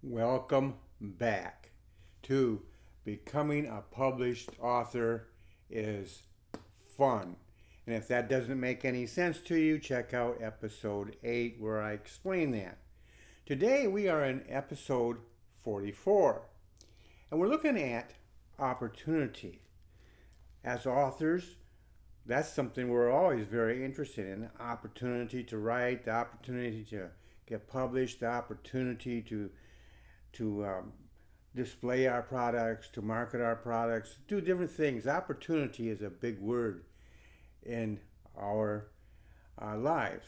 Welcome back to Becoming a Published Author is Fun. And if that doesn't make any sense to you, check out episode 8 where I explain that. Today we are in episode 44 and we're looking at opportunity. As authors, that's something we're always very interested in. Opportunity to write, the opportunity to get published, the opportunity to display our products, to market our products, do different things. Opportunity is a big word in our lives.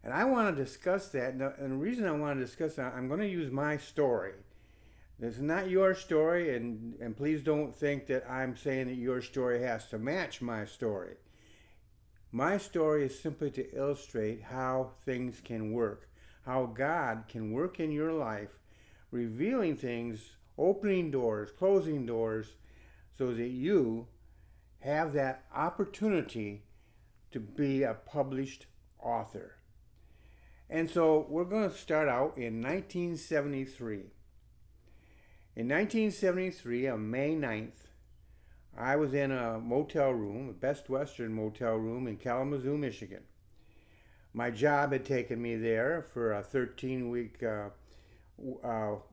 And I want to discuss that. And the reason I want to discuss that, I'm going to use my story. This is not your story, and please don't think that I'm saying that your story has to match my story. My story is simply to illustrate how things can work, how God can work in your life, revealing things, opening doors, closing doors, so that you have that opportunity to be a published author. And so we're going to start out in 1973. In 1973, on May 9th, I was in a motel room, a Best Western motel room in Kalamazoo, Michigan. My job had taken me there for a 13-week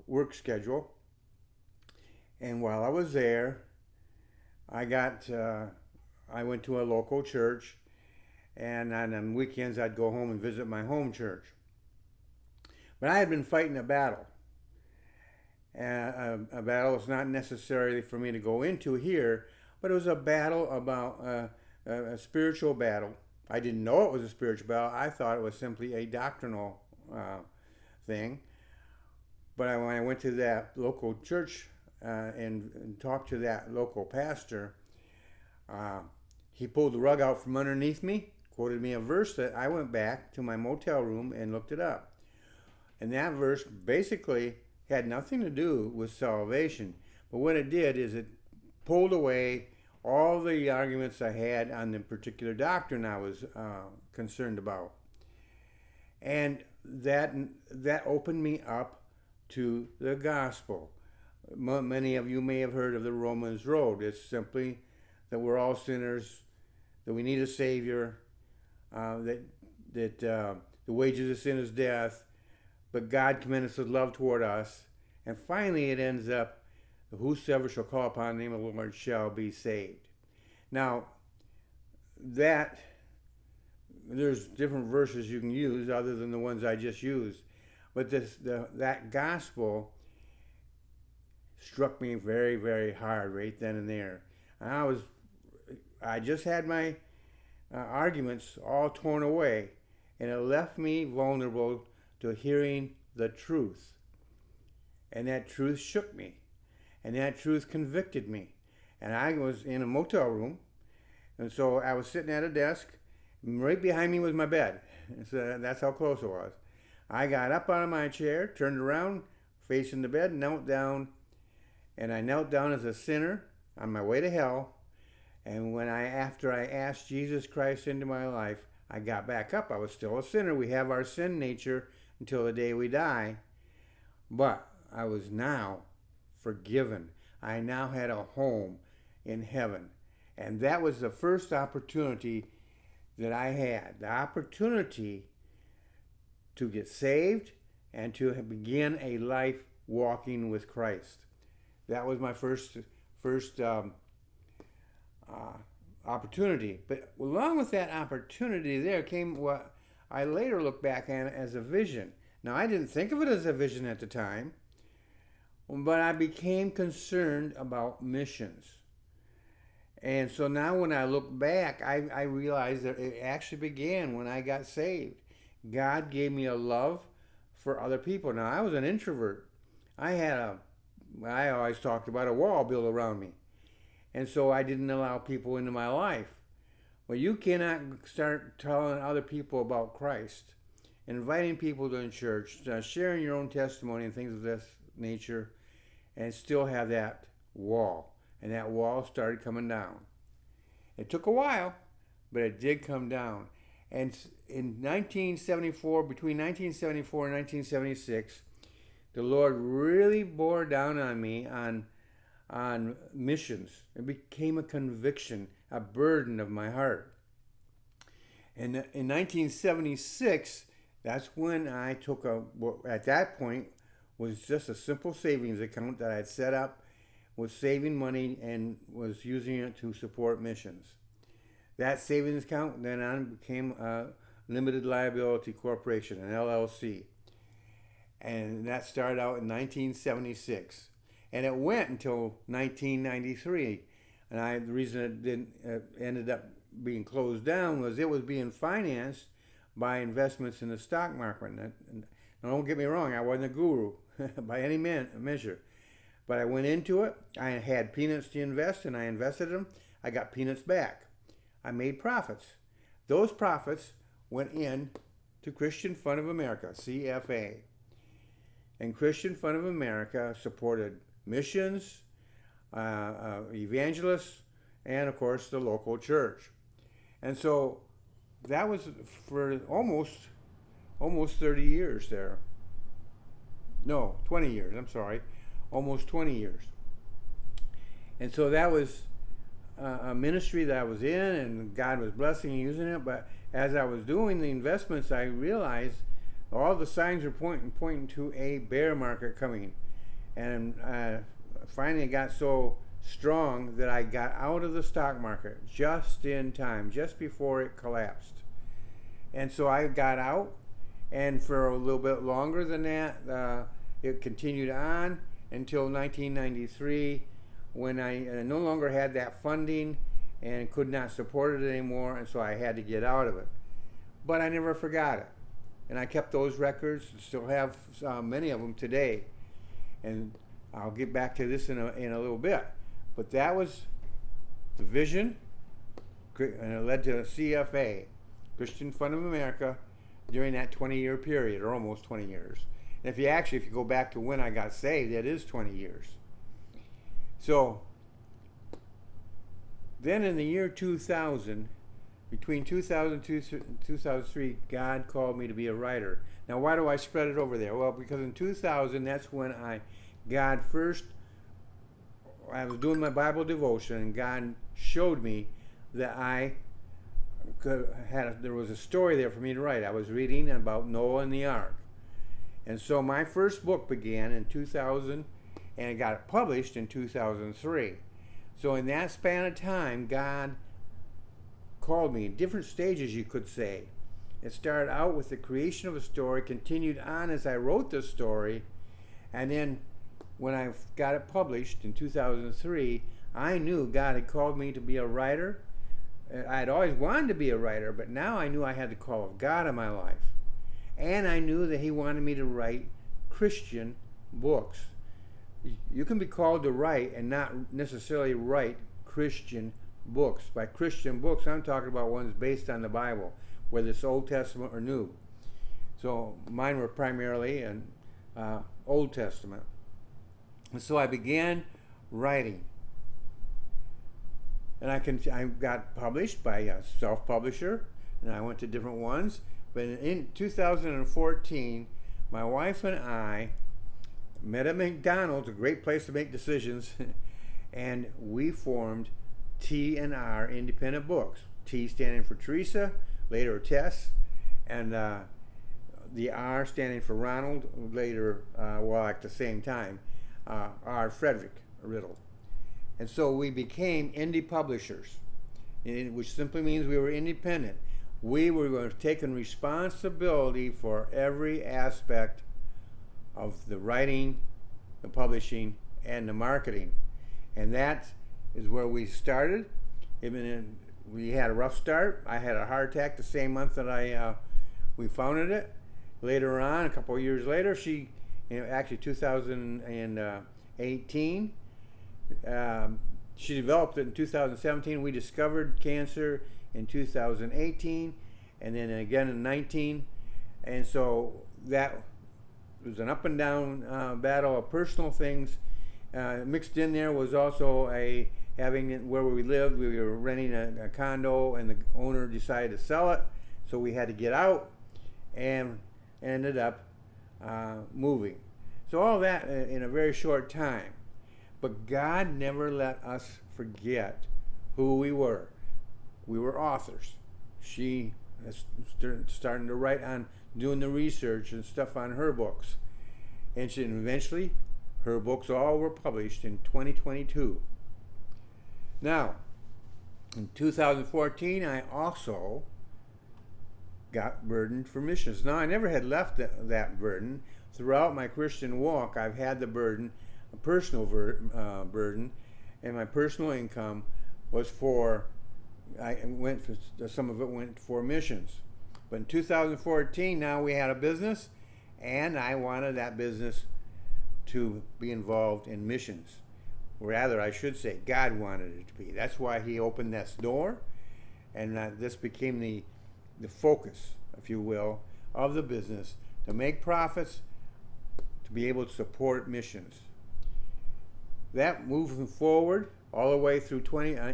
work schedule. And while I was there, I went to a local church, and on weekends I'd go home and visit my home church. But I had been fighting a battle. A battle is not necessarily for me to go into here, but it was a battle about a spiritual battle. I didn't know it was a spiritual battle. I thought it was simply a doctrinal thing. But when I went to that local church and talked to that local pastor, he pulled the rug out from underneath me, quoted me a verse that I went back to my motel room and looked it up. And that verse basically had nothing to do with salvation. But what it did is it pulled away all the arguments I had on the particular doctrine I was concerned about. And that opened me up to the gospel. Many of you may have heard of the Romans Road. It's simply that we're all sinners, that we need a Savior, that the wages of sin is death, but God commendeth His love toward us. And finally it ends up, whosoever shall call upon the name of the Lord shall be saved. Now, there's different verses you can use other than the ones I just used. But that gospel struck me very, very hard right then and there. And I just had my arguments all torn away, and it left me vulnerable to hearing the truth. And that truth shook me, and that truth convicted me. And I was in a motel room, and so I was sitting at a desk, and right behind me was my bed. So that's how close it was. I got up out of my chair, turned around, facing the bed, knelt down, and I knelt down as a sinner on my way to hell. And after I asked Jesus Christ into my life, I got back up. I was still a sinner. We have our sin nature until the day we die. But I was now forgiven. I now had a home in heaven. And that was the first opportunity that I had. The opportunity to get saved and to begin a life walking with Christ. That was my first opportunity. But along with that opportunity there came what I later look back on as a vision. Now, I didn't think of it as a vision at the time, but I became concerned about missions. And so now when I look back, I realize that it actually began when I got saved. God gave me a love for other people. Now, I was an introvert. I always talked about a wall built around me. And so I didn't allow people into my life. Well, you cannot start telling other people about Christ, inviting people to church, sharing your own testimony and things of this nature, and still have that wall. And that wall started coming down. It took a while, but it did come down. And in 1974, between 1974 and 1976, the Lord really bore down on me on missions. It became a conviction, a burden of my heart. And in 1976, that's when I took what at that point was just a simple savings account that I had set up, was saving money and was using it to support missions. That savings account then on became a limited liability corporation, an LLC. And that started out in 1976. And it went until 1993. And the reason it didn't ended up being closed down was it was being financed by investments in the stock market. And don't get me wrong, I wasn't a guru by any measure. But I went into it. I had peanuts to invest, and I invested them. I got peanuts back. I made profits. Those profits went in to Christian Fund of America, CFA. And Christian Fund of America supported missions, evangelists, and of course the local church. And so that was for almost 30 years there. No, 20 years, I'm sorry. Almost 20 years. And so that was a ministry that I was in, and God was blessing and using it. But as I was doing the investments, I realized all the signs were pointing to a bear market coming. And finally it got so strong that I got out of the stock market just in time, just before it collapsed. And so I got out, and for a little bit longer than that, it continued on until 1993, when I no longer had that funding and could not support it anymore, and so I had to get out of it. But I never forgot it, and I kept those records, still have many of them today, and I'll get back to this in a little bit. But that was the vision, and it led to CFA, Christian Fund of America, during that 20-year period, or almost 20 years. And if you go back to when I got saved, that is 20 years. So then in the year 2000, between 2002 and 2003, God called me to be a writer. Now, why do I spread it over there? Well, because in 2000, that's when I was doing my Bible devotion, and God showed me that there was a story there for me to write. I was reading about Noah and the ark. And so my first book began in 2000, and it got published in 2003. So in that span of time, God called me in different stages, you could say. It started out with the creation of a story, continued on as I wrote the story, and then when I got it published in 2003, I knew God had called me to be a writer. I had always wanted to be a writer, but now I knew I had the call of God in my life. And I knew that He wanted me to write Christian books. You can be called to write and not necessarily write Christian books. By Christian books, I'm talking about ones based on the Bible, whether it's Old Testament or New. So mine were primarily in Old Testament. And so I began writing. And I got published by a self-publisher, and I went to different ones. But in 2014, my wife and I met at McDonald's, a great place to make decisions, and we formed T&R Independent Books. T standing for Teresa, later Tess, and the R standing for Ronald, later, at the same time, R. Frederick Riddle. And so we became indie publishers, which simply means we were independent. We were taking responsibility for every aspect of the writing, the publishing, and the marketing. And that is where we started. We had a rough start. I had a heart attack the same month that we founded it. Later on, a couple of years later, actually 2018, she developed it in 2017. We discovered cancer in 2018, and then again in 19. And so that was an up and down battle of personal things. Mixed in there was also having where we lived. We were renting a condo, and the owner decided to sell it, so we had to get out, and ended up moving. So all that in a very short time. But God never let us forget who we were. We were authors. She is starting to write on doing the research and stuff on her books. And eventually, her books all were published in 2022. Now, in 2014, I also got burdened for missions. Now, I never had left that burden. Throughout my Christian walk, I've had the burden, a personal burden, and my personal income was some of it went for missions. But in 2014, now we had a business, and I wanted that business to be involved in missions. Rather, I should say, God wanted it to be. That's why He opened this door, and this became the focus, if you will, of the business, to make profits, to be able to support missions. That moving forward all the way through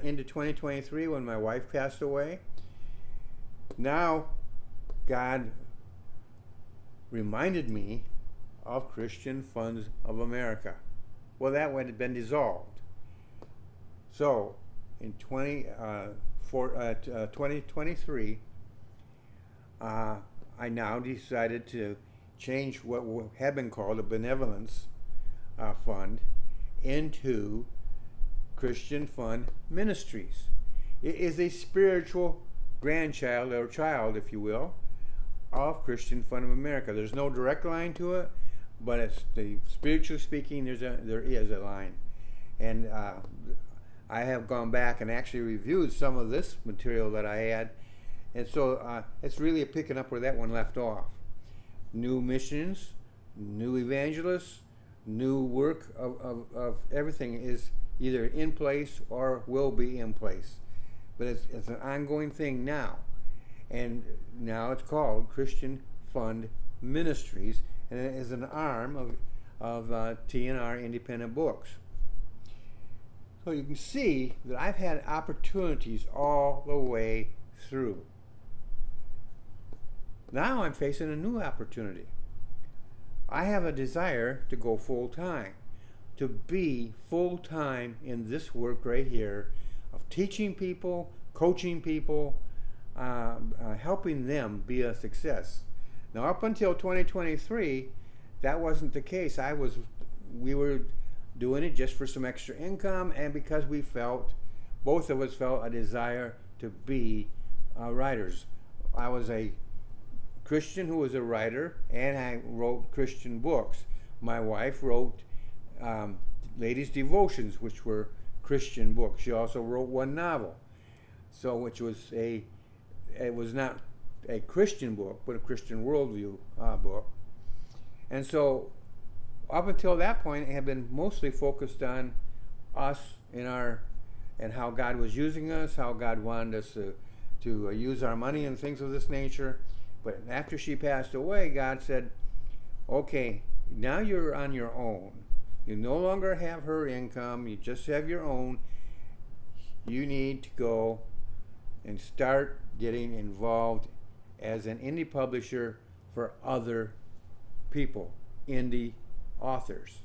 into 2023 when my wife passed away. Now, God reminded me of Christian Funds of America. Well, that had been dissolved. So, in 2023, I now decided to change what had been called a benevolence fund into Christian Fund Ministries. It is a spiritual grandchild or child, if you will, of Christian Fund of America. There's no direct line to it, but it's spiritually speaking, there is a line. And I have gone back and actually reviewed some of this material that I had, and so it's really picking up where that one left off. New missions, new evangelists, new work of everything is either in place or will be in place. But it's an ongoing thing now. And now it's called Christian Fund Ministries, and it is an arm of T&R Independent Books. So you can see that I've had opportunities all the way through. Now I'm facing a new opportunity. I have a desire to go full-time, to be full-time in this work right here of teaching people, coaching people, helping them be a success. Now, up until 2023, that wasn't the case. We were doing it just for some extra income, and because both of us felt a desire to be writers. I was a Christian who was a writer, and I wrote Christian books. My wife wrote ladies' devotions, which were Christian books. She also wrote one novel, which was it was not a Christian book, but a Christian worldview book. And so, up until that point, it had been mostly focused on us and how God was using us, how God wanted us to use our money and things of this nature. But after she passed away, God said, okay, now you're on your own. You no longer have her income. You just have your own. You need to go and start getting involved as an indie publisher for other people, indie authors.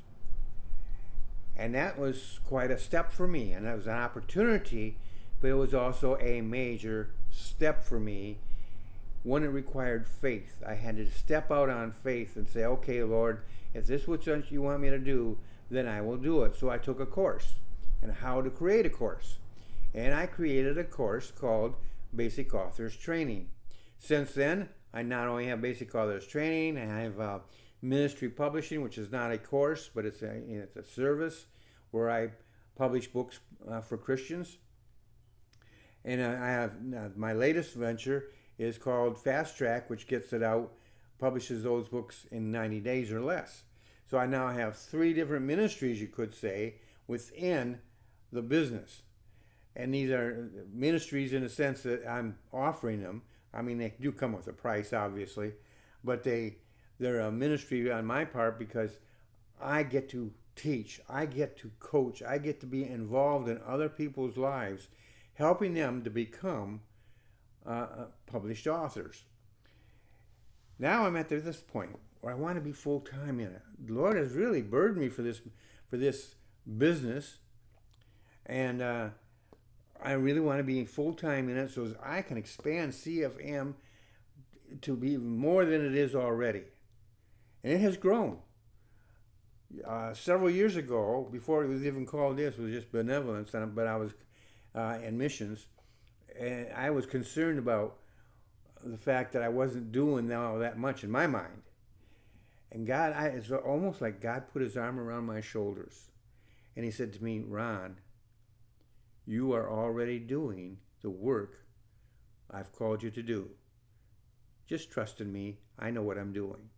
And that was quite a step for me. And that was an opportunity, but it was also a major step for me. One, it required faith. I had to step out on faith and say, okay, Lord, if this is what you want me to do, then I will do it. So I took a course on how to create a course. And I created a course called Basic Authors Training. Since then, I not only have Basic Authors Training, I have Ministry Publishing, which is not a course, but it's a service where I publish books for Christians. And I have my latest venture is called Fast Track, which gets it out, publishes those books in 90 days or less. So I now have 3 different ministries, you could say, within the business. And these are ministries in the sense that I'm offering them. I mean, they do come with a price, obviously, but they're a ministry on my part because I get to teach, I get to coach, I get to be involved in other people's lives, helping them to become published authors. Now I'm at this point. or I want to be full time in it. The Lord has really burdened me for this business, and I really want to be full time in it so as I can expand CFM to be even more than it is already. And it has grown. Several years ago, before it was even called this, it was just benevolence, but I was in missions, and I was concerned about the fact that I wasn't doing all that much in my mind. And it's almost like God put his arm around my shoulders, and he said to me, Ron, you are already doing the work I've called you to do. Just trust in me. I know what I'm doing.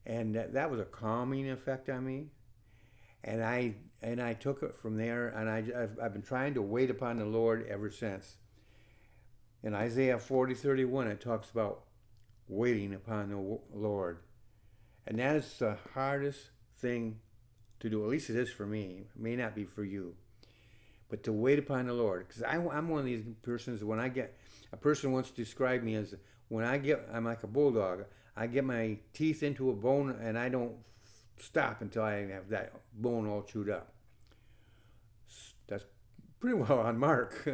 And that was a calming effect on me. And I took it from there, and I've been trying to wait upon the Lord ever since. In Isaiah 40:31, it talks about waiting upon the Lord. And that is the hardest thing to do. At least it is for me. It may not be for you. But to wait upon the Lord. Because I'm one of these persons, a person once described me as, I'm like a bulldog. I get my teeth into a bone and I don't stop until I have that bone all chewed up. That's pretty well on mark,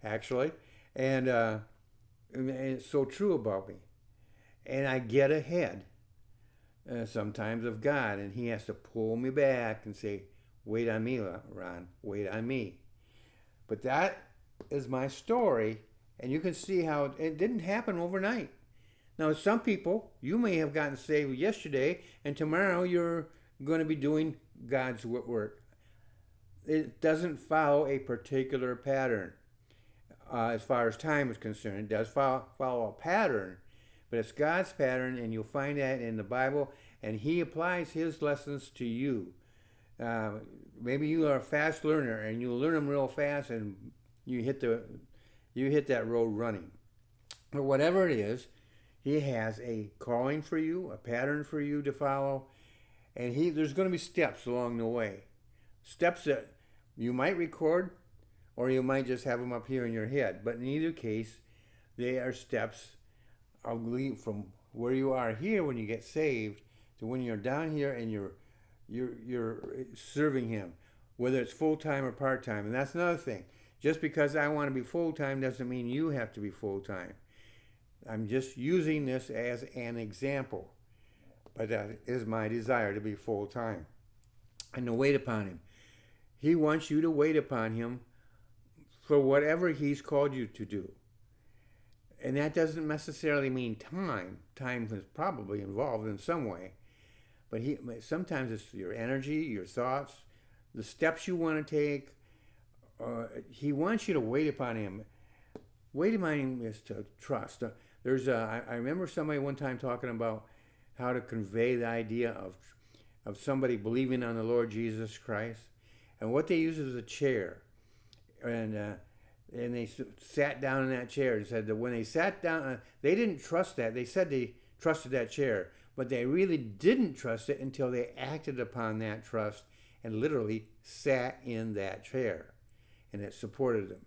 actually. And it's so true about me. And I get ahead sometimes of God, and he has to pull me back and say, wait on me, Ron, wait on me. But that is my story, and you can see how it didn't happen overnight. Now, some people, you may have gotten saved yesterday, and tomorrow you're going to be doing God's work. It doesn't follow a particular pattern as far as time is concerned. It does follow a pattern, but it's God's pattern, and you'll find that in the Bible, and he applies his lessons to you. Maybe you are a fast learner, and you learn them real fast, and you hit that road running. But whatever it is, he has a calling for you, a pattern for you to follow, and there's going to be steps along the way. Steps that you might record, or you might just have them up here in your head. But in either case, they are steps from where you are here when you get saved to when you're down here and you're serving him, whether it's full-time or part-time. And that's another thing. Just because I want to be full-time doesn't mean you have to be full-time. I'm just using this as an example. But that is my desire, to be full-time and to wait upon him. He wants you to wait upon him for whatever he's called you to do. And that doesn't necessarily mean time. Time is probably involved in some way. But sometimes it's your energy, your thoughts, the steps you want to take. He wants you to wait upon him. Wait upon him is to trust. I remember somebody one time talking about how to convey the idea of somebody believing on the Lord Jesus Christ. And what they use is a chair. And they sat down in that chair and said that when they sat down, they didn't trust that. They said they trusted that chair, but they really didn't trust it until they acted upon that trust and literally sat in that chair, and it supported them.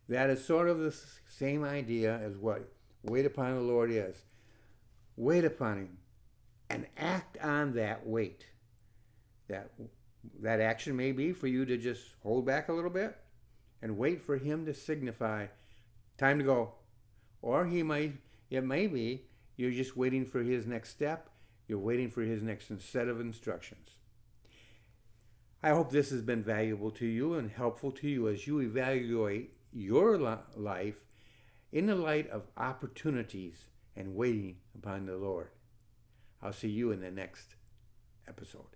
That is sort of the same idea as what wait upon the Lord is. Wait upon him and act on that wait. That action may be for you to just hold back a little bit and wait for him to signify time to go. Or it may be you're just waiting for his next step. You're waiting for his next set of instructions. I hope this has been valuable to you and helpful to you as you evaluate your life in the light of opportunities and waiting upon the Lord. I'll see you in the next episode.